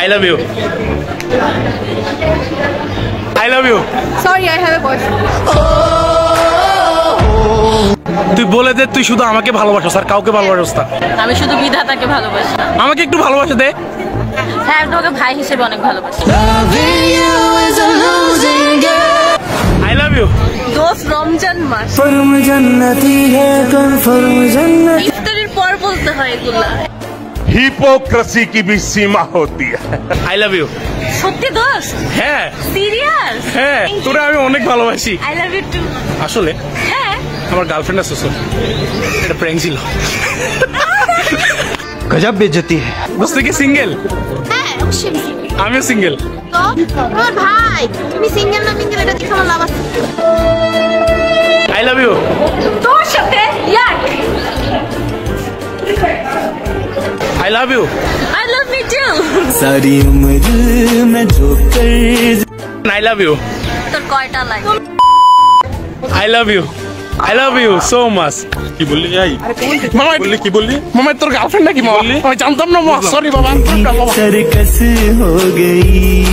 I love you. I love you. Sorry, I have a boyfriend. তুই বলে দে তুই শুধু আমাকে ভালোবাসিস আর কাউকে ভালোবাসিস না। আমি শুধু বিধাতাকে ভালোবাসি। আমাকে একটু ভালোবাসা দে। হ্যাঁ, তোমাকে ভাই হিসেবে অনেক ভালোবাসি। I love you. দোস্ত রমজান মাস। फर्म जन्नती है कन्फर्म जन्नत। ইফতারের পর বলতে হয় এগুলা। हिपोक्रेसी की भी सीमा होती है। I love you. সত্যি দোস্ত? হ্যাঁ সিরিয়াস? হ্যাঁ তোরা আমি অনেক ভালোবাসি। I love you too. আসলে হ্যাঁ। আমার গার্লফ্রেন্ড আছে সর এটা প্র্যাঙ্ক ছিল। गजब बेइज्जती है। বুঝতে কি সিঙ্গেল? হ্যাঁ, অবশ্যই। আমিও সিঙ্গেল। তো আমার ভাই, তুমি সিঙ্গেল না মিঙ্গেল এটা দেখে আমার লাভ আছে। I love you. তোর সাথে ইয়াক। I love you. I love you too. सारी उम्र में जो कर I love you. তোর কয়টা like? I love you. I love you so much. কি বললি ভাই? মামা বললি কি বললি? মামা তোর গার্লফ্রেন্ড নাকি মামা? আমি জানতাম না মামা, সরি বাবা। सर्कस हो गई।